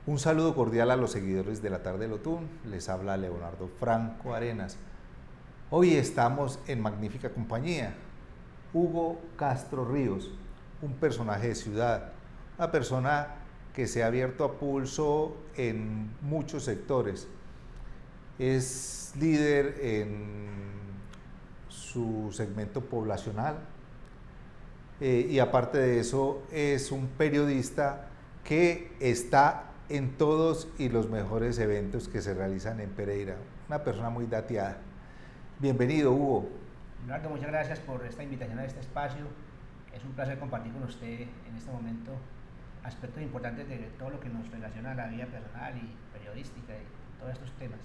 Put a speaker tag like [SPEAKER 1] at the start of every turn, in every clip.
[SPEAKER 1] Un saludo cordial a los seguidores de la tarde del Otún. Les habla Leonardo Franco Arenas. Hoy estamos en magnífica compañía. Hugo Castro Ríos, un personaje de ciudad, una persona que se ha abierto a pulso en muchos sectores. Es líder en su segmento poblacional y aparte de eso es un periodista que está en todos y los mejores eventos que se realizan en Pereira. Una persona muy dateada. Bienvenido, Hugo.
[SPEAKER 2] Leonardo, muchas gracias por esta invitación a este espacio. Es un placer compartir con usted en este momento aspectos importantes de todo lo que nos relaciona a la vida personal y periodística y todos estos temas.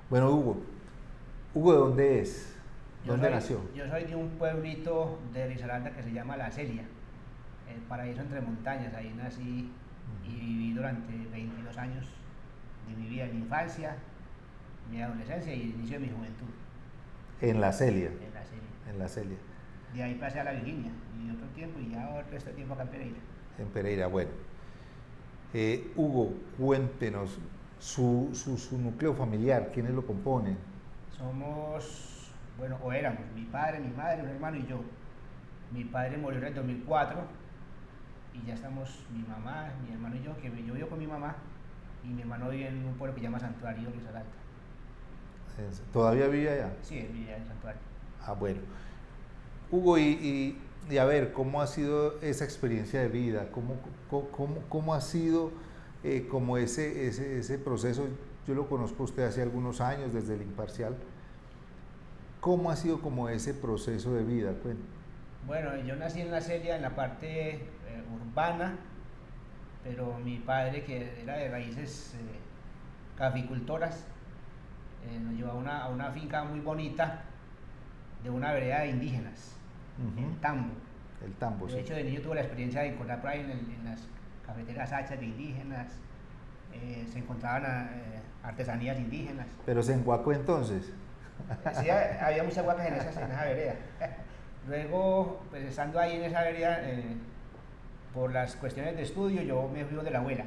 [SPEAKER 1] Bueno, Hugo, ¿de dónde es? ¿Dónde nació?
[SPEAKER 2] Yo soy de un pueblito de Risaralda que se llama La Celia, el paraíso entre montañas. Ahí nací y viví durante 22 años de mi vida, mi infancia, mi adolescencia y el inicio de mi juventud.
[SPEAKER 1] En La Celia.
[SPEAKER 2] En La Celia.
[SPEAKER 1] En La Celia.
[SPEAKER 2] De ahí pasé a la Virginia y otro tiempo y ya el resto de tiempo acá en Pereira.
[SPEAKER 1] En Pereira, bueno. Hugo, cuéntenos su núcleo familiar, ¿quiénes lo componen?
[SPEAKER 2] Somos, bueno, o éramos mi padre, mi madre, un hermano y yo. Mi padre murió en el 2004 y ya estamos mi mamá, mi hermano y yo, que yo vivo con mi mamá y mi hermano vive en un pueblo que se llama Santuario, Risaralda.
[SPEAKER 1] ¿Todavía vive allá?
[SPEAKER 2] Sí, él vive en Santuario.
[SPEAKER 1] Ah, bueno. Hugo, y a ver, ¿cómo ha sido esa experiencia de vida? ¿Cómo ha sido como ese proceso? Yo lo conozco a usted hace algunos años, desde el Imparcial. ¿Cómo ha sido como ese proceso de vida?
[SPEAKER 2] Bueno, yo nací en La Celia, en la parte urbana, pero mi padre, que era de raíces caficultoras, nos llevó a una finca muy bonita de una vereda de indígenas, el Tambo.
[SPEAKER 1] El Tambo, sí.
[SPEAKER 2] De hecho, de niño tuve la experiencia de encontrar por ahí en las cafeteras hachas de indígenas, se encontraban artesanías indígenas.
[SPEAKER 1] ¿Pero se enguacó entonces?
[SPEAKER 2] Sí, había muchas huacas en esa vereda. Luego, pues estando ahí en esa vereda, por las cuestiones de estudio, yo me fui de la abuela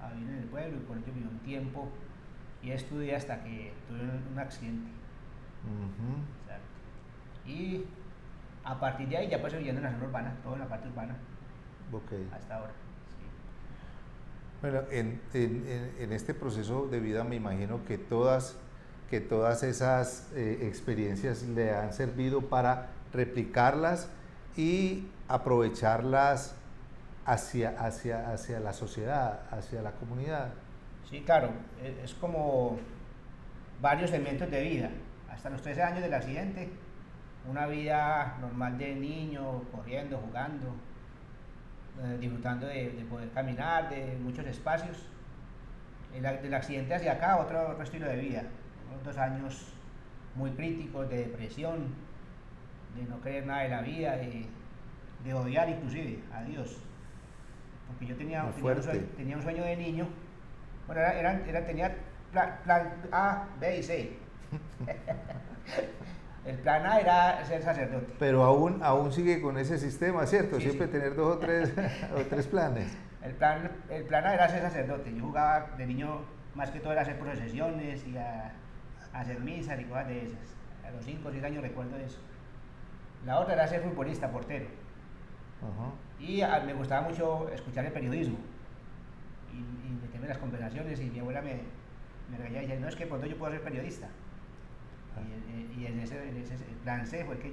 [SPEAKER 2] a vivir en el pueblo y por ello viví un tiempo y estudié hasta que tuve un accidente. Y a partir de ahí ya pues viviendo en la zona urbana, todo en la parte urbana.
[SPEAKER 1] Okay.
[SPEAKER 2] Hasta ahora. Sí.
[SPEAKER 1] Bueno, en este proceso de vida me imagino que todas esas experiencias le han servido para replicarlas y aprovecharlas hacia la sociedad, hacia la comunidad.
[SPEAKER 2] Sí, claro, es como varios elementos de vida. Hasta los 13 años del accidente, una vida normal de niño, corriendo, jugando, disfrutando de poder caminar, de muchos espacios. Del accidente hacia acá, otro estilo de vida. Unos 2 años muy críticos de depresión, de no creer nada de la vida, de odiar inclusive a Dios. Porque yo tenía un sueño de niño. Bueno, tenía plan A, B y C. El plan A era ser sacerdote.
[SPEAKER 1] Pero aún sigue con ese sistema, ¿cierto?
[SPEAKER 2] Sí,
[SPEAKER 1] Siempre
[SPEAKER 2] sí.
[SPEAKER 1] tener 2 o 3 o 3 planes.
[SPEAKER 2] El plan A era ser sacerdote. Yo jugaba de niño, más que todo era hacer procesiones y a hacer misas y cosas de esas. A los 5 o 6 años recuerdo eso. La otra era ser futbolista, portero. Y me gustaba mucho escuchar el periodismo y meterme en las conversaciones y mi abuela me regañaba y decía, no, es que pronto yo puedo ser periodista. Y en ese plan C fue que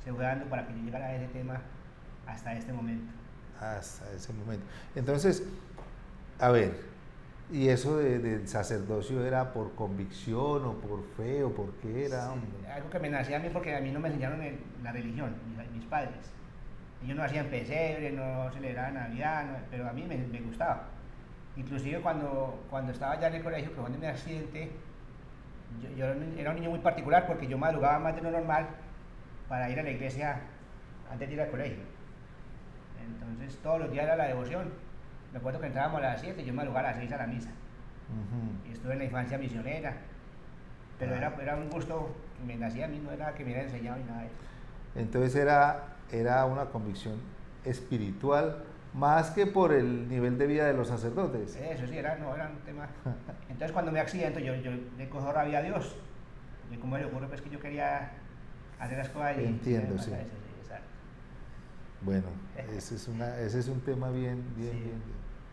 [SPEAKER 2] se fue dando para que yo llegara a ese tema hasta este momento.
[SPEAKER 1] Hasta ese momento. Entonces, a ver, ¿y eso del sacerdocio era por convicción o por fe o por qué era?
[SPEAKER 2] Sí, algo que me nacía a mí porque a mí no me enseñaron la religión, mis padres. Ellos no hacían pesebre, no celebraban Navidad, pero a mí me gustaba. Inclusive cuando estaba ya en el colegio, que fue mi accidente, yo era un niño muy particular porque yo madrugaba más de lo normal para ir a la iglesia antes de ir al colegio. Entonces todos los días era la devoción. Recuerdo que entrábamos a las 7 y yo madrugaba a las 6 a la misa. Y estuve en la infancia misionera, pero era un gusto que me nacía a mí, no era que me hubiera enseñado ni nada de eso.
[SPEAKER 1] Entonces era una convicción espiritual más que por el nivel de vida de los sacerdotes.
[SPEAKER 2] Eso sí, no, era un tema. Entonces cuando me accidento yo le cojo rabia a Dios. Y como le ocurre pues que yo quería hacer las cosas y
[SPEAKER 1] Entiendo,
[SPEAKER 2] sí.
[SPEAKER 1] sí.
[SPEAKER 2] Sí, exacto.
[SPEAKER 1] Bueno, ese es un tema
[SPEAKER 2] Sí,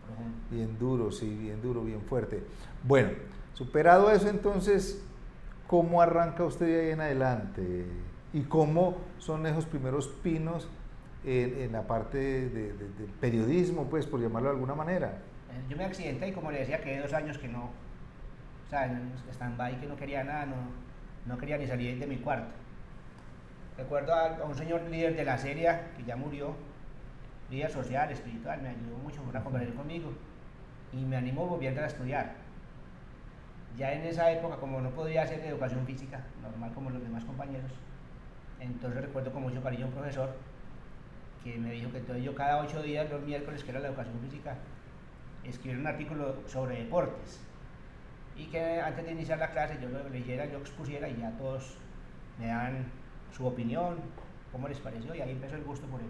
[SPEAKER 2] profundo.
[SPEAKER 1] bien duro, sí, bien duro, bien fuerte. Bueno, superado eso entonces, ¿cómo arranca usted de ahí en adelante? ¿Y cómo son esos primeros pinos en la parte del periodismo, pues, por llamarlo de alguna manera?
[SPEAKER 2] Yo me accidenté y como le decía, quedé 2 años que no, o sea, en stand-by, que no quería nada, no quería ni salir de mi cuarto. Recuerdo a un señor líder de la serie que ya murió, líder social, espiritual, me ayudó mucho a conversar conmigo y me animó a volver a estudiar. Ya en esa época, como no podía hacer educación física, normal como los demás compañeros, entonces recuerdo con mucho cariño a un profesor que me dijo que entonces yo cada 8 días, los miércoles, que era la educación física, escribir un artículo sobre deportes y que antes de iniciar la clase yo lo leyera, yo expusiera y ya todos me daban su opinión, cómo les pareció, y ahí empezó el gusto por él.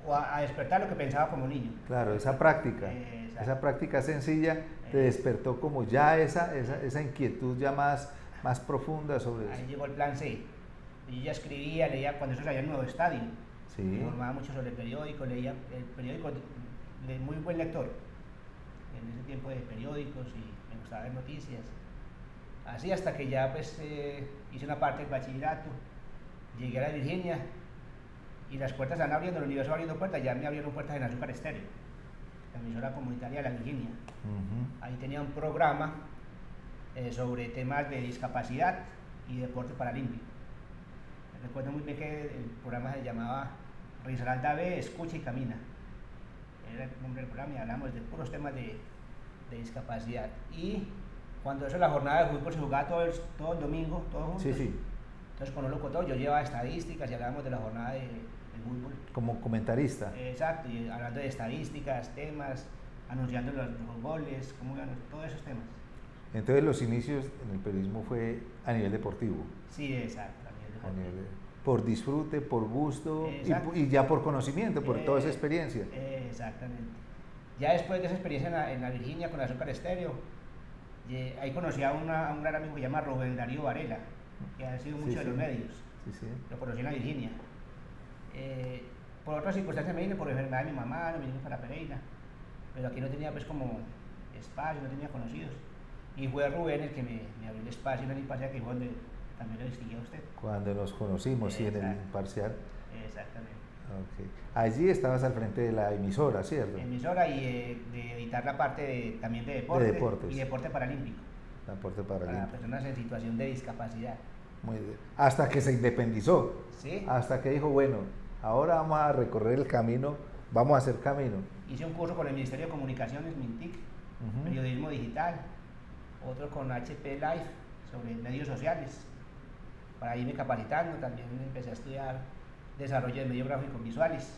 [SPEAKER 2] O a despertar lo que pensaba como niño.
[SPEAKER 1] Claro, esa práctica sencilla te despertó como ya esa inquietud ya más profunda sobre eso.
[SPEAKER 2] Ahí llegó el plan C. Yo ya escribía, leía cuando eso salía el Nuevo Estadio.
[SPEAKER 1] Sí.
[SPEAKER 2] Me informaba mucho sobre el periódico, leía el periódico, muy buen lector en ese tiempo de periódicos y me gustaba ver noticias. Así hasta que ya pues hice una parte del bachillerato, llegué a la Virginia y las puertas están abriendo, el universo abriendo puertas, ya me abrieron puertas en Azúcar Estéreo, la emisora comunitaria de la Virginia. Ahí tenía un programa sobre temas de discapacidad y deporte paralímpico. Recuerdo muy bien que el programa se llamaba Risaralda B, Escucha y Camina. Era el nombre del programa y hablamos de puros temas de discapacidad. Y cuando eso la jornada de fútbol se jugaba todo el domingo, todos juntos.
[SPEAKER 1] Sí, sí.
[SPEAKER 2] Entonces con un locutor yo llevaba estadísticas y hablábamos de la jornada de fútbol.
[SPEAKER 1] Como comentarista.
[SPEAKER 2] Exacto, y hablando de estadísticas, temas, anunciando los goles, cómo iban, todos esos temas.
[SPEAKER 1] Entonces los inicios en el periodismo fue a nivel deportivo.
[SPEAKER 2] Sí, exacto, a nivel deportivo.
[SPEAKER 1] Por disfrute, por gusto y ya por conocimiento, por toda esa experiencia.
[SPEAKER 2] Exactamente. Ya después de esa experiencia en la Virginia con Azúcar Estéreo, ahí conocí a un gran amigo que se llama Rubén Darío Varela, que ha sido mucho de los medios.
[SPEAKER 1] Sí.
[SPEAKER 2] Lo conocí en la Virginia. Por otras circunstancias me vine, por enfermedad de mi mamá, me vine para Pereira, pero aquí no tenía pues como espacio, no tenía conocidos. Y fue Rubén el que me abrió el espacio en el Imparcial, que fue donde también lo distinguía a usted.
[SPEAKER 1] Cuando nos conocimos, sí, en el Imparcial.
[SPEAKER 2] Exactamente.
[SPEAKER 1] Okay. Allí estabas al frente de la emisora, ¿cierto?
[SPEAKER 2] Emisora y de editar la parte también de deportes. Y deporte paralímpico.
[SPEAKER 1] Deporte paralímpico.
[SPEAKER 2] Para personas en situación de discapacidad.
[SPEAKER 1] Muy bien. Hasta que se independizó.
[SPEAKER 2] Sí.
[SPEAKER 1] Hasta que dijo, bueno, ahora vamos a recorrer el camino, vamos a hacer camino.
[SPEAKER 2] Hice un curso con el Ministerio de Comunicaciones, MINTIC, periodismo digital, otro con HP Live sobre medios sociales. Para irme capacitando, también empecé a estudiar desarrollo de medios gráficos visuales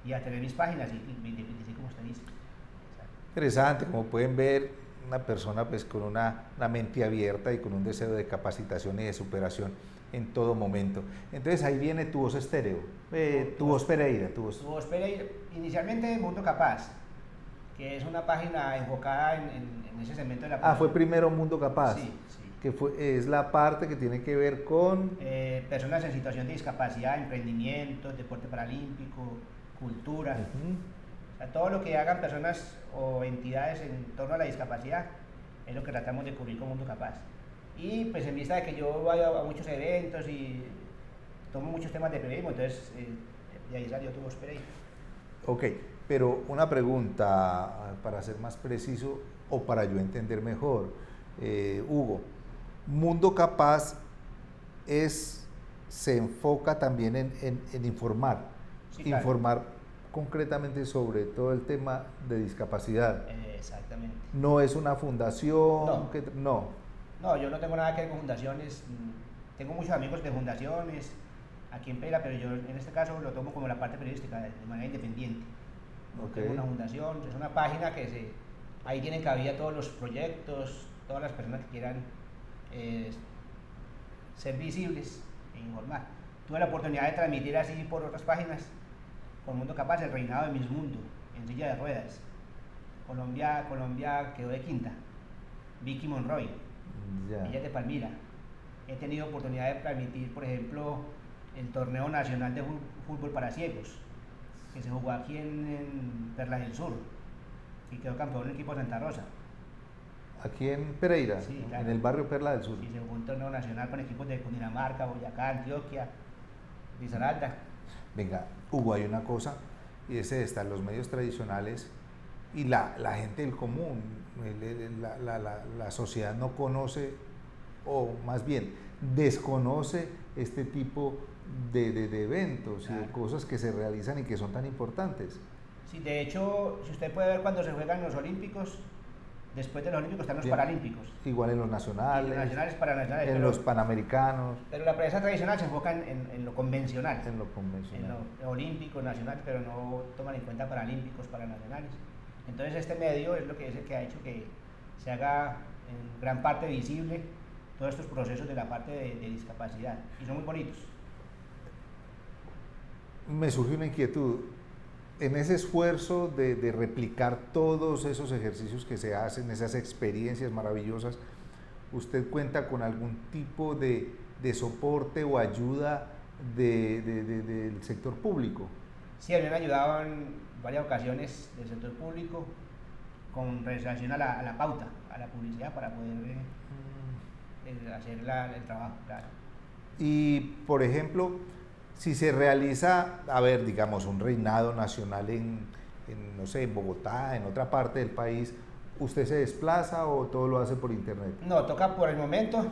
[SPEAKER 2] y a tener mis páginas y me independicé como usted dice.
[SPEAKER 1] Interesante, como pueden ver, una persona pues con una mente abierta y con un deseo de capacitación y de superación en todo momento. Entonces ahí viene Tu Voz Estéreo, Tu Voz Pereira. Tu Voz
[SPEAKER 2] Pereira, inicialmente Mundo Capaz, que es una página enfocada en ese segmento de la
[SPEAKER 1] población. Fue primero Mundo Capaz.
[SPEAKER 2] Sí.
[SPEAKER 1] Que es la parte que tiene que ver con
[SPEAKER 2] personas en situación de discapacidad, emprendimiento, deporte paralímpico, cultura, o sea, todo lo que hagan personas o entidades en torno a la discapacidad es lo que tratamos de cubrir con Mundo Capaz. Y pues en vista de que yo voy a muchos eventos y tomo muchos temas de periodismo, entonces de ahí salió Tu Voz Pereira.
[SPEAKER 1] Ok, pero una pregunta para ser más preciso o para yo entender mejor, Hugo. Mundo Capaz se enfoca también en informar,
[SPEAKER 2] sí, claro.
[SPEAKER 1] Informar concretamente sobre todo el tema de discapacidad.
[SPEAKER 2] Exactamente.
[SPEAKER 1] No es una fundación.
[SPEAKER 2] No, yo no tengo nada que ver con fundaciones. Tengo muchos amigos de fundaciones aquí en Pereira, pero yo en este caso lo tomo como la parte periodística de manera independiente. No tengo una fundación, es una página que ahí tienen cabida todos los proyectos, todas las personas que quieran ser visibles e informar. Tuve la oportunidad de transmitir así por otras páginas con Mundo Capaz el reinado de Miss Mundo en silla de ruedas. Colombia quedó de quinta. Vicky Monroy,
[SPEAKER 1] Ya.
[SPEAKER 2] ella es de Palmira. He tenido oportunidad de transmitir, por ejemplo, el torneo nacional de fútbol para ciegos, que se jugó aquí en Perla del Sur, y quedó campeón el equipo de Santa Rosa.
[SPEAKER 1] Aquí en Pereira,
[SPEAKER 2] Sí, claro.
[SPEAKER 1] en el barrio Perla del Sur.
[SPEAKER 2] Y se jugó un torneo nacional con equipos de Cundinamarca, Boyacá, Antioquia, Risaralda.
[SPEAKER 1] Venga, Hugo, hay una cosa, y es esta, los medios tradicionales y la gente del común, la sociedad no conoce, o más bien desconoce este tipo de eventos y de
[SPEAKER 2] Claro.
[SPEAKER 1] cosas que se realizan y que son tan importantes.
[SPEAKER 2] Sí, de hecho, si usted puede ver cuando se juegan los Olímpicos, después de los Olímpicos están los
[SPEAKER 1] Bien.
[SPEAKER 2] Paralímpicos.
[SPEAKER 1] Igual en los
[SPEAKER 2] Y
[SPEAKER 1] nacionales,
[SPEAKER 2] los nacionales, paranacionales.
[SPEAKER 1] en los panamericanos,
[SPEAKER 2] Pero la prensa tradicional se enfoca en lo convencional,
[SPEAKER 1] en lo
[SPEAKER 2] en
[SPEAKER 1] convencional.
[SPEAKER 2] lo olímpico, nacional, pero no toman en cuenta paralímpicos, paranacionales. Entonces este medio es lo que es el que ha hecho que se haga en gran parte visible todos estos procesos de la parte de discapacidad, y son muy bonitos.
[SPEAKER 1] Me surge una inquietud. En ese esfuerzo de replicar todos esos ejercicios que se hacen, esas experiencias maravillosas, ¿usted cuenta con algún tipo de soporte o ayuda del sector público?
[SPEAKER 2] Sí, a mí me han ayudado en varias ocasiones del sector público con relación a la pauta, a la publicidad para poder hacer el trabajo, claro.
[SPEAKER 1] Y, por ejemplo, si se realiza, a ver, digamos, un reinado nacional no sé, en Bogotá, en otra parte del país, ¿usted se desplaza o todo lo hace por internet?
[SPEAKER 2] No, toca por el momento,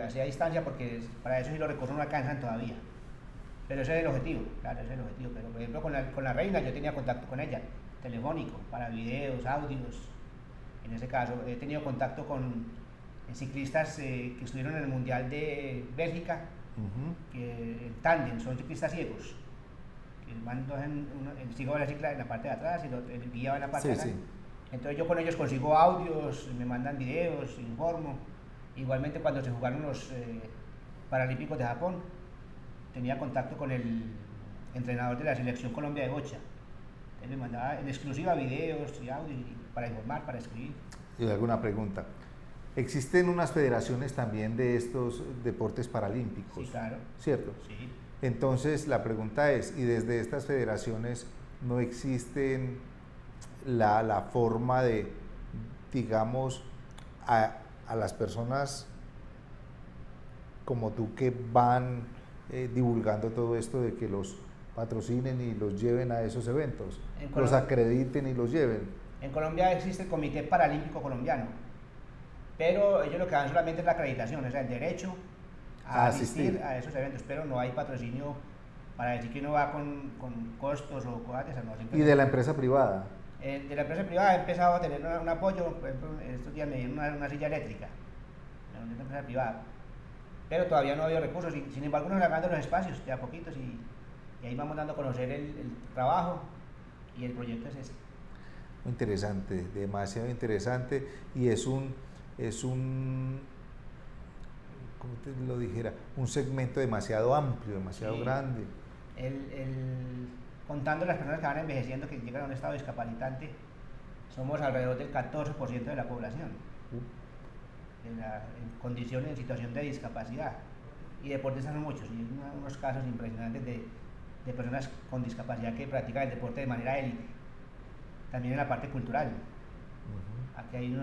[SPEAKER 2] hacia distancia, porque para eso sí los recursos no alcanzan todavía. Pero ese es el objetivo, claro, ese es el objetivo. Pero por ejemplo con la reina yo tenía contacto con ella, telefónico, para videos, audios. En ese caso he tenido contacto con ciclistas que estuvieron en el Mundial de Bélgica, que el tándem, son ciclistas ciegos. Que el ciego va en la cicla en la parte de atrás y el guía va en la parte de
[SPEAKER 1] Sí,
[SPEAKER 2] adelante.
[SPEAKER 1] sí.
[SPEAKER 2] Entonces yo con ellos consigo audios, me mandan videos, informo. Igualmente cuando se jugaron los Paralímpicos de Japón, tenía contacto con el entrenador de la selección Colombia de bocha. Él me mandaba en exclusiva videos y audios para informar, para escribir.
[SPEAKER 1] Y alguna pregunta. Existen unas federaciones también de estos deportes paralímpicos,
[SPEAKER 2] Sí, claro.
[SPEAKER 1] ¿cierto?
[SPEAKER 2] Sí.
[SPEAKER 1] Entonces la pregunta es, ¿y desde estas federaciones no existen la forma de, digamos, a las personas como tú que van divulgando todo esto de que los patrocinen y los lleven a esos eventos, los acrediten y los lleven?
[SPEAKER 2] En Colombia existe el Comité Paralímpico Colombiano, pero ellos lo que dan solamente es la acreditación, o sea, el derecho a asistir a esos eventos, pero no hay patrocinio para decir que uno va con costos o cosas de esas. No,
[SPEAKER 1] ¿Y de la empresa privada?
[SPEAKER 2] De la empresa privada he empezado a tener un apoyo, por ejemplo, estos días me dieron una silla eléctrica, de una empresa privada, pero todavía no ha habido recursos, sin embargo nos están dando los espacios de a poquitos y ahí vamos dando a conocer el trabajo, y el proyecto es ese.
[SPEAKER 1] Muy interesante, demasiado interesante, y es un, ¿cómo te lo dijera? Un segmento demasiado amplio, demasiado
[SPEAKER 2] Sí.
[SPEAKER 1] grande.
[SPEAKER 2] Contando las personas que van envejeciendo, que llegan a un estado discapacitante, somos alrededor del 14% de la población en condiciones, en situación de discapacidad, y deportistas son muchos, y hay unos casos impresionantes de personas con discapacidad que practican el deporte de manera élite. También en la parte cultural,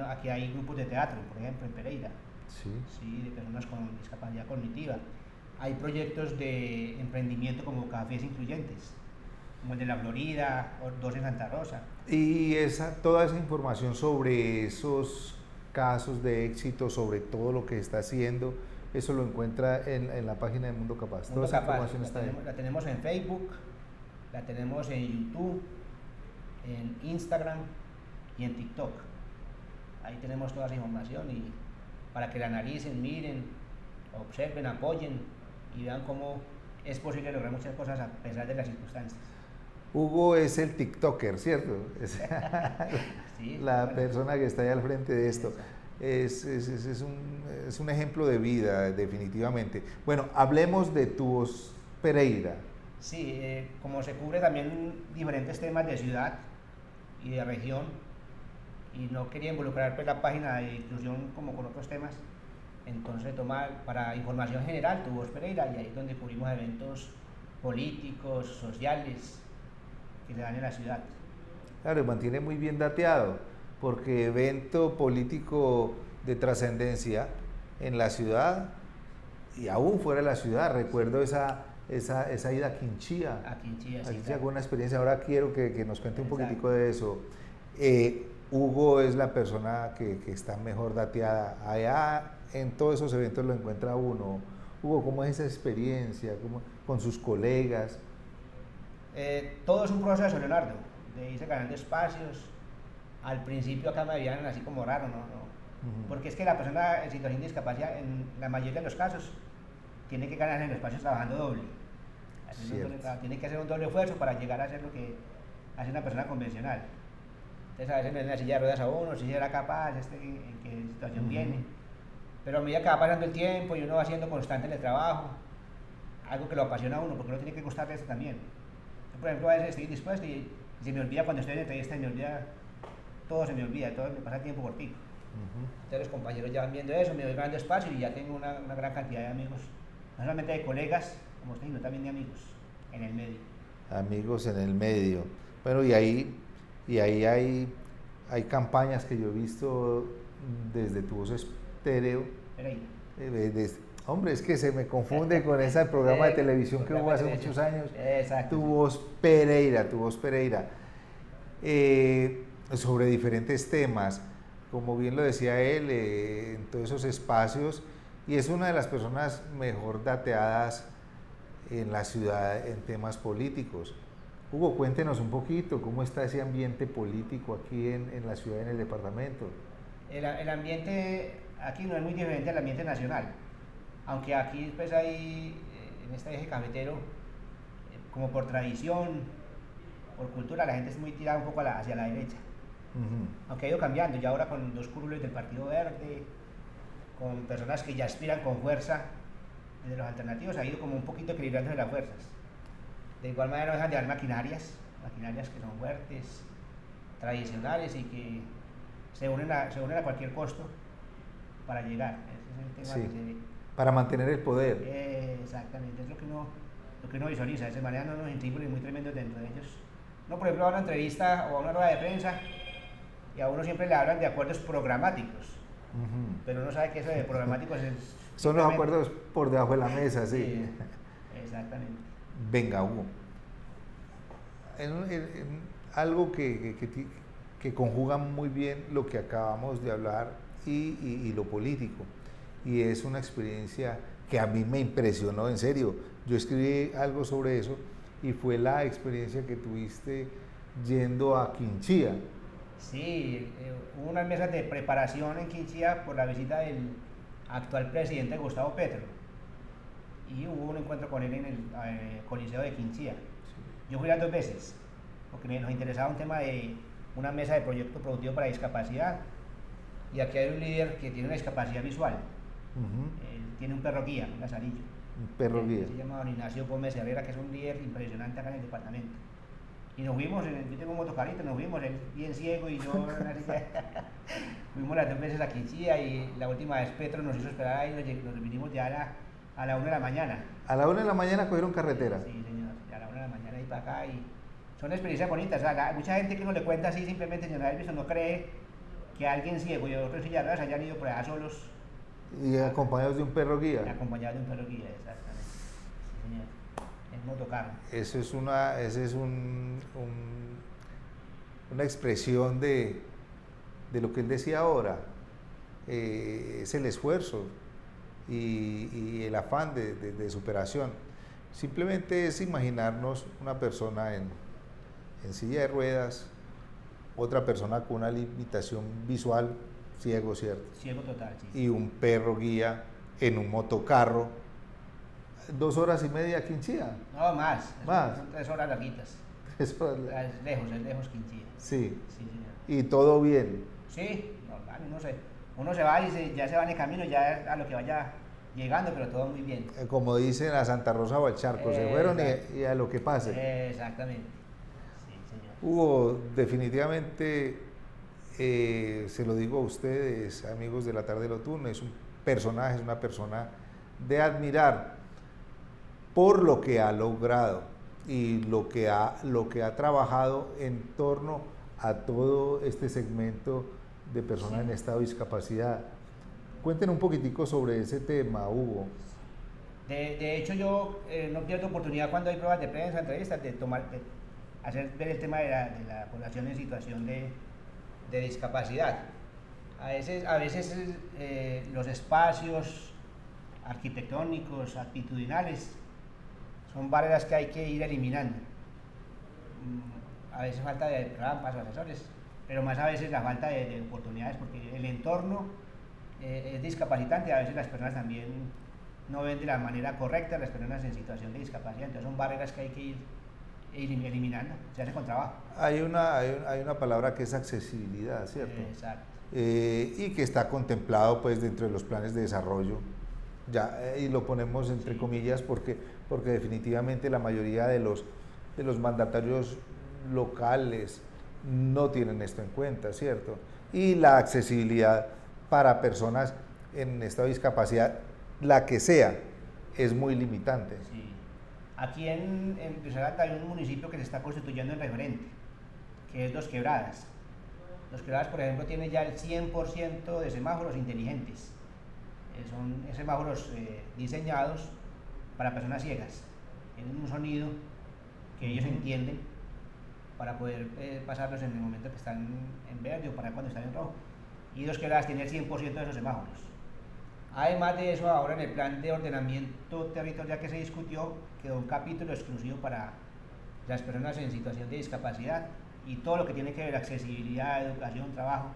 [SPEAKER 2] aquí hay grupos de teatro, por ejemplo, en Pereira,
[SPEAKER 1] Sí.
[SPEAKER 2] de personas con discapacidad cognitiva. Hay proyectos de emprendimiento como cafés incluyentes, como el de la Florida, o dos en Santa Rosa.
[SPEAKER 1] Y toda esa información sobre esos casos de éxito, sobre todo lo que está haciendo, eso lo encuentra en la página de Mundo Capaz.
[SPEAKER 2] Mundo
[SPEAKER 1] Toda esa
[SPEAKER 2] Capaz,
[SPEAKER 1] información está ahí.
[SPEAKER 2] la tenemos en Facebook, la tenemos en YouTube, en Instagram y en TikTok. Ahí tenemos toda esa información y para que la analicen, miren, observen, apoyen y vean cómo es posible lograr muchas cosas a pesar de las circunstancias.
[SPEAKER 1] Hugo es el TikToker, ¿cierto?
[SPEAKER 2] Sí,
[SPEAKER 1] La
[SPEAKER 2] bueno,
[SPEAKER 1] persona que está ahí al frente de esto. Es un ejemplo de vida, definitivamente. Bueno, hablemos de Tu Voz Pereira.
[SPEAKER 2] Sí, como se cubre también diferentes temas de ciudad y de región, y no quería involucrar pues, la página de inclusión como con otros temas, entonces toma para información general tu Voz Pereira, y ahí es donde cubrimos eventos políticos, sociales que se dan en la ciudad.
[SPEAKER 1] Claro, mantiene muy bien dateado, porque evento político de trascendencia en la ciudad y aún fuera de la ciudad. Recuerdo esa ida a Quinchía.
[SPEAKER 2] Aquí en Chile,
[SPEAKER 1] A
[SPEAKER 2] sí,
[SPEAKER 1] Quinchía
[SPEAKER 2] claro.
[SPEAKER 1] con una experiencia. Ahora quiero que nos cuente un
[SPEAKER 2] Exacto.
[SPEAKER 1] poquitico de eso. Hugo es la persona que está mejor dateada. Allá en todos esos eventos lo encuentra uno. Hugo, ¿cómo es esa experiencia? Con sus colegas?
[SPEAKER 2] Todo es un proceso, Leonardo, de irse ganando espacios. Al principio acá me veían así como raro, ¿no?
[SPEAKER 1] Ujú.
[SPEAKER 2] Porque es que la persona en situación de discapacidad, en la mayoría de los casos, tiene que ganar en el espacio trabajando doble.
[SPEAKER 1] Cierto.
[SPEAKER 2] Tiene que hacer un doble esfuerzo para llegar a hacer lo que hace una persona convencional. Entonces a veces no es una silla de ruedas a uno, si era capaz, en qué situación viene.
[SPEAKER 1] Ujú.
[SPEAKER 2] Pero a medida que va pasando el tiempo y uno va siendo constante en el trabajo, algo que lo apasiona a uno, porque uno tiene que gustarle eso también. Yo, por ejemplo, a veces estoy dispuesto y se me olvida cuando estoy en entrevista, todo se me olvida, todo me pasa el tiempo cortico.
[SPEAKER 1] Ujú.
[SPEAKER 2] Entonces los compañeros ya van viendo eso, me voy ganando espacio y ya tengo una gran cantidad de amigos, no solamente de colegas, como usted, sino también de amigos en el medio.
[SPEAKER 1] Amigos en el medio. Bueno, y ahí hay campañas que yo he visto desde Tu Voz Estéreo.
[SPEAKER 2] Pero ahí,
[SPEAKER 1] Hombre, es que se me confunde con ese programa de televisión que hubo
[SPEAKER 2] programa de
[SPEAKER 1] hace
[SPEAKER 2] televisión.
[SPEAKER 1] muchos años.
[SPEAKER 2] Exacto,
[SPEAKER 1] Tu
[SPEAKER 2] sí.
[SPEAKER 1] Voz Pereira, Tu Voz Pereira. Sobre diferentes temas, como bien lo decía él, en todos esos espacios, y es una de las personas mejor dateadas en la ciudad en temas políticos. Hugo, cuéntenos un poquito cómo está ese ambiente político aquí en la ciudad, en el departamento.
[SPEAKER 2] El ambiente aquí no es muy diferente al ambiente nacional, aunque aquí pues hay, en este eje cafetero, como por tradición, por cultura, la gente es muy tirada un poco hacia la derecha,
[SPEAKER 1] Ujú.
[SPEAKER 2] aunque ha ido cambiando, ya ahora con dos curules del Partido Verde, con personas que ya aspiran con fuerza desde los alternativos, ha ido como un poquito equilibrándose las fuerzas. De igual manera no dejan de haber maquinarias que son fuertes, tradicionales y que se unen a cualquier costo para llegar. Ese es el tema
[SPEAKER 1] Sí,
[SPEAKER 2] que se ve.
[SPEAKER 1] para mantener el poder.
[SPEAKER 2] Exactamente, es lo que uno visualiza. De esa manera no nos sentimos muy tremendos dentro de ellos. No, por ejemplo, a una entrevista o a una rueda de prensa y a uno siempre le hablan de acuerdos programáticos,
[SPEAKER 1] Ujú.
[SPEAKER 2] pero uno sabe que eso de programáticos es
[SPEAKER 1] Son los
[SPEAKER 2] simplemente.
[SPEAKER 1] acuerdos por debajo de la mesa, sí.
[SPEAKER 2] Sí, exactamente.
[SPEAKER 1] Venga, Hugo. En algo que conjuga muy bien lo que acabamos de hablar y lo político. Y es una experiencia que a mí me impresionó, en serio. Yo escribí algo sobre eso y fue la experiencia que tuviste yendo a Quinchía.
[SPEAKER 2] Sí, hubo unas mesas de preparación en Quinchía por la visita del actual presidente Gustavo Petro y hubo un encuentro con él en el Coliseo de Quinchía. Yo fui las dos veces porque nos interesaba un tema de una mesa de proyecto productivo para discapacidad, y aquí hay un líder que tiene una discapacidad visual.
[SPEAKER 1] Ujú.
[SPEAKER 2] Él tiene un perro guía, un lazarillo.
[SPEAKER 1] Un perro guía.
[SPEAKER 2] Se llama don Ignacio Gómez Herrera, que es un líder impresionante acá en el departamento. Y nos fuimos, yo tengo un motocarrito, nos fuimos, él bien ciego y yo en una silla. Fuimos las dos veces a Quinchía y la última vez Petro nos hizo esperar ahí, nos vinimos ya a la 1 de la mañana.
[SPEAKER 1] A la 1 de la mañana cogieron carretera.
[SPEAKER 2] Sí, señor, ya a la 1 de la mañana y para acá. Y son experiencias bonitas. O sea, mucha gente que uno le cuenta así simplemente sin haber visto no cree que alguien ciego y otros silla de ruedas hayan ido por allá solos,
[SPEAKER 1] Y acompañados de un perro guía.
[SPEAKER 2] acompañados de un perro guía, exactamente. Sí, señor. Es motocarro.
[SPEAKER 1] Ese es una expresión de lo que él decía ahora. Es el esfuerzo y el afán de superación. Simplemente es imaginarnos una persona en silla de ruedas, otra persona con una limitación visual, ciego, ¿cierto?
[SPEAKER 2] Ciego total, sí.
[SPEAKER 1] Y un perro guía en un motocarro, 2 horas y media a Quinchía.
[SPEAKER 2] No, más.
[SPEAKER 1] Más.
[SPEAKER 2] Son 3 horas larguitas.
[SPEAKER 1] Eso,
[SPEAKER 2] Es lejos Quinchía.
[SPEAKER 1] sí,
[SPEAKER 2] Sí, señor.
[SPEAKER 1] y todo bien.
[SPEAKER 2] Sí, normal, uno se va y ya se va en el camino, ya a lo que vaya llegando, pero todo muy bien.
[SPEAKER 1] Como dicen a Santa Rosa o al Charco, se fueron y a lo que pase.
[SPEAKER 2] Exactamente. Sí, señor.
[SPEAKER 1] Hugo, definitivamente, se lo digo a ustedes, amigos de la tarde del Otún, es un personaje, es una persona de admirar por lo que ha logrado y lo que ha trabajado en torno a todo este segmento de personas en estado de discapacidad. Cuenten un poquitico sobre ese tema, Hugo.
[SPEAKER 2] De hecho, yo no pierdo oportunidad cuando hay pruebas de prensa, entrevistas, de hacer ver el tema de la población en situación de discapacidad. A veces los espacios arquitectónicos, actitudinales, son barreras que hay que ir eliminando. A veces falta de rampas o asesores, pero más a veces la falta de oportunidades, porque el entorno es discapacitante, a veces las personas también no ven de la manera correcta las personas en situación de discapacidad, entonces son barreras que hay que ir eliminando, se hace con trabajo.
[SPEAKER 1] Hay una palabra que es accesibilidad, ¿cierto?
[SPEAKER 2] Exacto.
[SPEAKER 1] Y que está contemplado pues dentro de los planes de desarrollo, ya, y lo ponemos entre comillas porque definitivamente la mayoría de los mandatarios locales no tienen esto en cuenta, ¿cierto? Y la accesibilidad para personas en estado de discapacidad, la que sea, es muy limitante.
[SPEAKER 2] Sí. Aquí en Risaralda hay un municipio que se está constituyendo en referente, que es Dos Quebradas. Dos Quebradas, por ejemplo, tiene ya el 100% de semáforos inteligentes. Son semáforos diseñados para personas ciegas. Tienen un sonido que ellos entienden para poder pasarlos en el momento que están en verde o para cuando están en rojo. Y Dos Quebradas tiene el 100% de esos semáforos. Además de eso, ahora en el plan de ordenamiento territorial que se discutió, quedó un capítulo exclusivo para las personas en situación de discapacidad y todo lo que tiene que ver accesibilidad, educación, trabajo,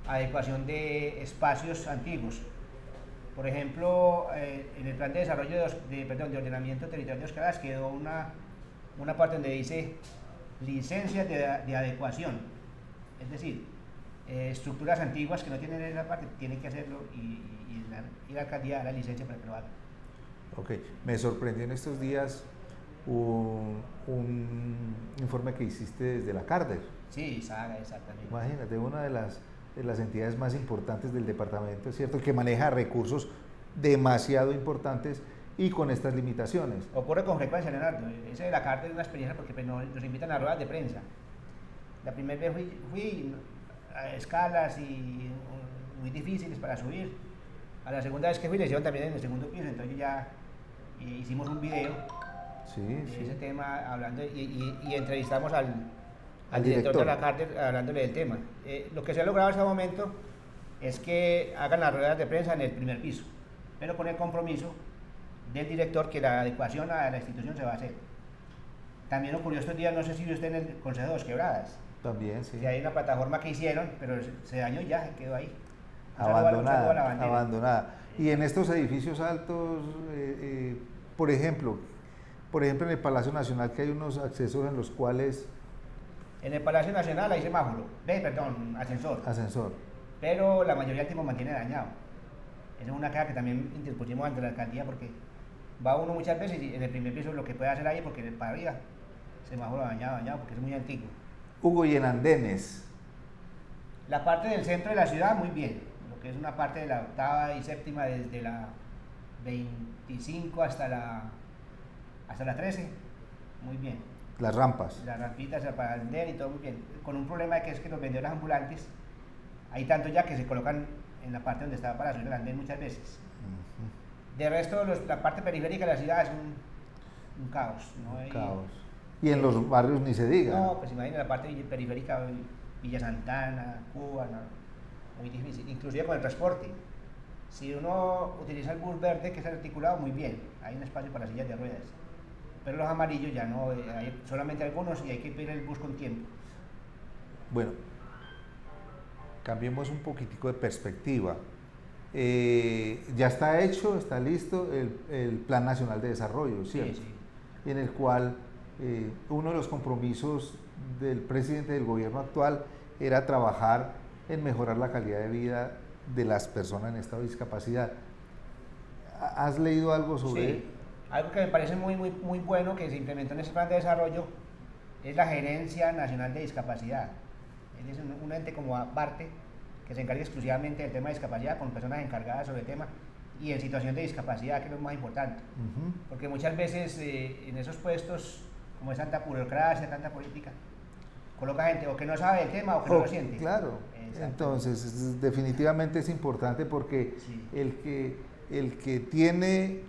[SPEAKER 2] adecuación de espacios antiguos. Por ejemplo, en el plan de desarrollo de ordenamiento territorial de Dos Quebradas quedó una parte donde dice licencias de adecuación, es decir, estructuras antiguas que no tienen esa parte, tienen que hacerlo y la alcaldía da la licencia para que lo hagan.
[SPEAKER 1] Ok, me sorprendió en estos días un informe que hiciste desde la Carder.
[SPEAKER 2] Sí, Saga, exactamente.
[SPEAKER 1] Imagínate, una de las entidades más importantes del departamento, ¿cierto? Que maneja recursos demasiado importantes y con estas limitaciones.
[SPEAKER 2] Ocurre con frecuencia, Leonardo. Ese de la Carder es una experiencia porque pues, nos invitan a ruedas de prensa. La primera vez fui a escalas y muy difíciles para subir. A la segunda vez que fui, le hicieron también en el segundo piso, entonces ya hicimos un video de ese tema hablando y entrevistamos al director de la Carder hablándole del tema. Lo que se ha logrado hasta el momento es que hagan las ruedas de prensa en el primer piso, pero con el compromiso del director que la adecuación a la institución se va a hacer. También ocurrió estos días, no sé si vio usted en el Consejo de Dos Quebradas.
[SPEAKER 1] También, sí.
[SPEAKER 2] Que hay una plataforma que hicieron, pero se dañó y ya, quedó ahí.
[SPEAKER 1] Abandonada. Y en estos edificios altos, por ejemplo, en el Palacio Nacional, que hay unos accesos en los cuales...
[SPEAKER 2] En el Palacio Nacional hay semáforo, ascensor. Pero la mayoría del tiempo mantiene dañado. Esa es una queja que también interpusimos ante la alcaldía porque va uno muchas veces y en el primer piso lo que puede hacer ahí porque para arriba, semáforo dañado, porque es muy antiguo.
[SPEAKER 1] Hugo, y en andenes.
[SPEAKER 2] La parte del centro de la ciudad, muy bien. Lo que es una parte de la octava y séptima, desde la 25 hasta la 13, muy bien.
[SPEAKER 1] Las rampas.
[SPEAKER 2] Las rampitas para andén y todo muy bien. Con un problema que es que los vendedores ambulantes, hay tanto ya que se colocan en la parte donde estaba para subir el andén muchas veces. De resto, la parte periférica de la ciudad es un caos. ¿No?
[SPEAKER 1] Caos. Y en los barrios ni se diga.
[SPEAKER 2] No, pues imagínate la parte periférica, Villa Santana, Cuba, no, muy difícil, inclusive con el transporte. Si uno utiliza el bus verde, que es articulado, muy bien, hay un espacio para sillas de ruedas. Pero los amarillos ya no, hay solamente algunos y hay que pedir el bus con tiempo.
[SPEAKER 1] Bueno, cambiemos un poquitico de perspectiva. Ya está hecho, está listo el Plan Nacional de Desarrollo, ¿cierto?
[SPEAKER 2] Sí.
[SPEAKER 1] En el cual uno de los compromisos del presidente del gobierno actual era trabajar en mejorar la calidad de vida de las personas en estado de discapacidad. ¿Has leído algo sobre
[SPEAKER 2] Sí, algo que me parece muy bueno que se implementó en ese plan de desarrollo es la Gerencia Nacional de Discapacidad. Es un ente como aparte que se encarga exclusivamente del tema de discapacidad, con personas encargadas sobre el tema y en situación de discapacidad, que es lo más importante? Porque muchas veces en esos puestos, como es tanta burocracia, tanta política, coloca gente o que no sabe el tema o que no lo siente.
[SPEAKER 1] Claro, entonces definitivamente es importante porque
[SPEAKER 2] Sí.
[SPEAKER 1] el que tiene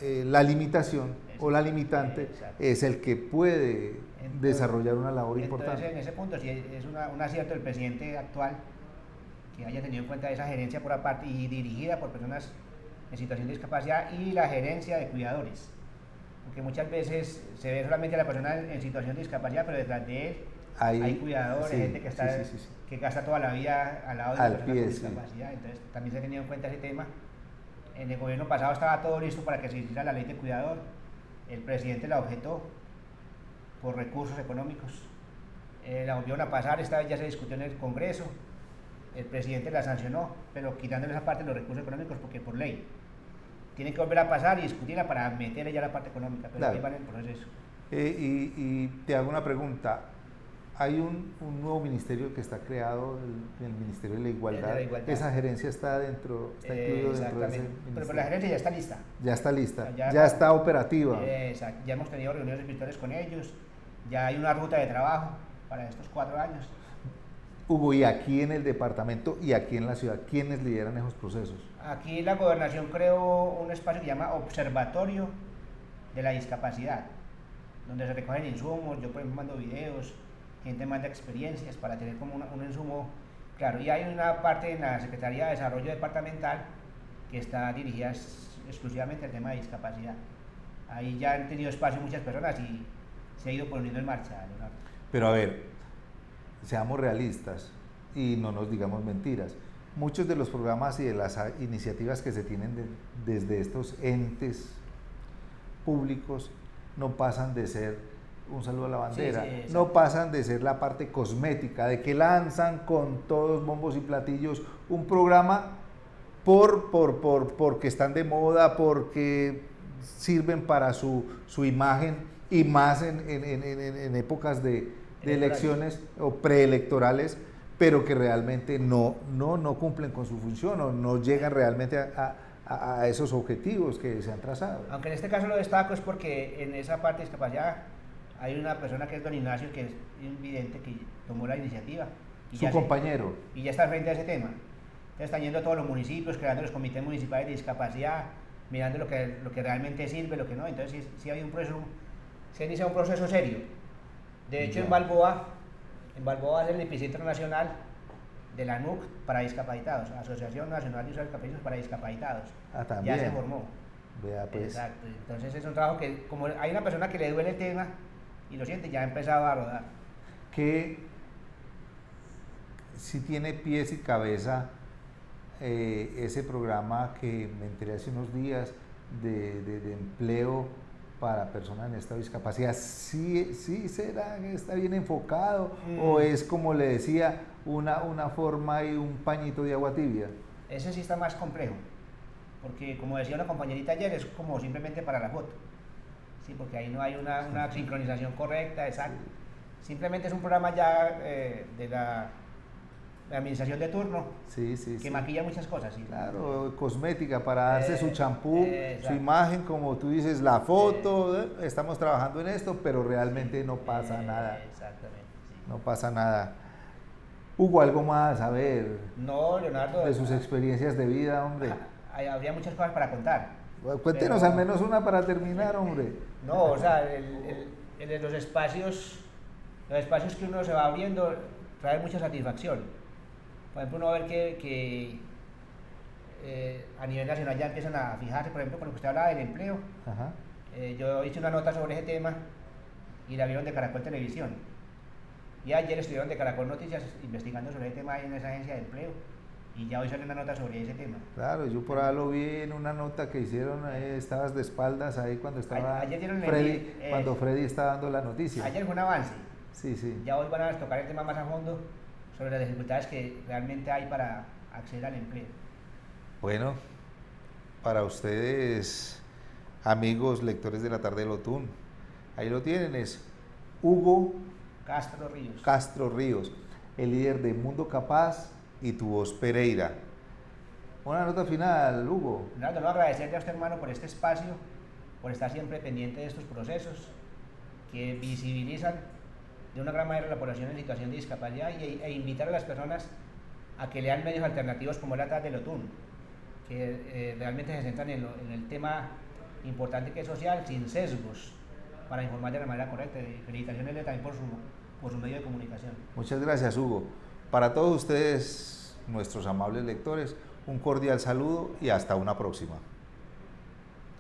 [SPEAKER 1] la limitación o la limitante es el que puede desarrollar una labor importante.
[SPEAKER 2] Entonces, en ese punto sí es un acierto del presidente actual que haya tenido en cuenta esa gerencia por aparte y dirigida por personas en situación de discapacidad y la gerencia de cuidadores. Porque muchas veces se ve solamente a la persona en situación de discapacidad, pero detrás de él hay cuidadores,
[SPEAKER 1] sí,
[SPEAKER 2] gente que está que gasta toda la vida al lado de una persona con discapacidad. Entonces también se ha tenido en cuenta ese tema. En el gobierno pasado estaba todo listo para que se hiciera la ley de cuidador. El presidente la objetó por recursos económicos. La volvieron a pasar, esta vez ya se discutió en el Congreso. El presidente la sancionó, pero quitándole esa parte de los recursos económicos porque por ley tiene que volver a pasar y discutirla para meter ya la parte económica, pero
[SPEAKER 1] claro.
[SPEAKER 2] ahí van en el proceso.
[SPEAKER 1] Y te hago una pregunta. Hay un nuevo ministerio que está creado, el Ministerio de la Igualdad. ¿Esa gerencia está incluido dentro de ese ministerio?
[SPEAKER 2] Pero la gerencia ya está lista.
[SPEAKER 1] Ya está lista, ya está operativa.
[SPEAKER 2] Exacto. Ya hemos tenido reuniones virtuales con ellos, ya hay una ruta de trabajo para estos 4 años.
[SPEAKER 1] Hugo, y aquí en el departamento y aquí en la ciudad, ¿quiénes lideran esos procesos?
[SPEAKER 2] Aquí la gobernación creó un espacio que se llama Observatorio de la Discapacidad, donde se recogen insumos, yo por ejemplo mando videos, gente manda experiencias para tener como un insumo, claro, y hay una parte en la Secretaría de Desarrollo Departamental que está dirigida exclusivamente al tema de discapacidad. Ahí ya han tenido espacio muchas personas y se ha ido poniendo en marcha, Leonardo.
[SPEAKER 1] Pero a ver, seamos realistas y no nos digamos mentiras. Muchos de los programas y de las iniciativas que se tienen desde estos entes públicos no pasan de ser un saludo a la bandera, no pasan de ser la parte cosmética, de que lanzan con todos bombos y platillos un programa porque están de moda, porque sirven para su imagen y más en épocas de elecciones o preelectorales, pero que realmente no cumplen con su función o no llegan realmente a esos objetivos que se han trazado.
[SPEAKER 2] Aunque en este caso lo destaco es porque en esa parte de discapacidad hay una persona que es don Ignacio, que es invidente, que tomó la iniciativa.
[SPEAKER 1] Y su compañero.
[SPEAKER 2] Y ya está frente a ese tema. Entonces están yendo a todos los municipios, creando los comités municipales de discapacidad, mirando lo que realmente sirve, lo que no. Entonces sí hay un proceso, se inicia un proceso serio. De hecho, en Balboa es el epicentro nacional de la NUC para discapacitados, Asociación Nacional de Usuarios Campesinos para Discapacitados.
[SPEAKER 1] También.
[SPEAKER 2] Ya se formó.
[SPEAKER 1] Vea, pues.
[SPEAKER 2] Exacto. Entonces es un trabajo que, como hay una persona que le duele el tema y lo siente, ya ha empezado a rodar.
[SPEAKER 1] Que si tiene pies y cabeza ese programa que me enteré hace unos días de empleo para personas en estado de discapacidad, ¿sí será que está bien enfocado o es, como le decía, una forma y un pañito de agua tibia?
[SPEAKER 2] Ese sí está más complejo, porque como decía una compañerita ayer, es como simplemente para la foto, sí, porque ahí no hay una sincronización correcta, exacto. Sí. Simplemente es un programa ya de la administración de turno, que maquilla muchas cosas. ¿Sí?
[SPEAKER 1] Claro, cosmética para darse su champú, su imagen, como tú dices, la foto, estamos trabajando en esto, pero realmente no pasa nada.
[SPEAKER 2] Exactamente. Sí.
[SPEAKER 1] No pasa nada. Hugo, ¿algo más a ver?
[SPEAKER 2] No, Leonardo.
[SPEAKER 1] De sus experiencias de vida, hombre.
[SPEAKER 2] Habría muchas cosas para contar.
[SPEAKER 1] Cuéntenos al menos una para terminar, hombre.
[SPEAKER 2] No, o sea, los espacios que uno se va abriendo trae mucha satisfacción. Por ejemplo, uno va a ver que a nivel nacional ya empiezan a fijarse, por ejemplo, con lo que usted hablaba del empleo.
[SPEAKER 1] Ajá.
[SPEAKER 2] Yo hice una nota sobre ese tema y la vieron de Caracol Televisión. Y ayer estuvieron de Caracol Noticias investigando sobre el tema en esa agencia de empleo. Y ya hoy sale una nota sobre ese tema.
[SPEAKER 1] Claro, yo por ahí lo vi en una nota que hicieron, estabas de espaldas ahí cuando estaba Freddy, cuando Freddy estaba dando la noticia.
[SPEAKER 2] Ayer fue un avance.
[SPEAKER 1] Sí.
[SPEAKER 2] Ya hoy van a tocar el tema más a fondo sobre las dificultades que realmente hay para acceder al empleo.
[SPEAKER 1] Bueno, para ustedes, amigos lectores de la tarde del Otún, ahí lo tienen, es Hugo Castro Ríos, el líder de Mundo Capaz y Tu Voz Pereira. Una nota final, Hugo.
[SPEAKER 2] Leonardo, no, agradecerle a usted, hermano, por este espacio, por estar siempre pendiente de estos procesos que visibilizan de una gran manera la población en situación de discapacidad e invitar a las personas a que lean medios alternativos como la tarde del Otún, que realmente se centran en el tema importante que es social, sin sesgos, para informar de la manera correcta. Y felicitaciones también por su medio de comunicación.
[SPEAKER 1] Muchas gracias, Hugo. Para todos ustedes, nuestros amables lectores, un cordial saludo y hasta una próxima.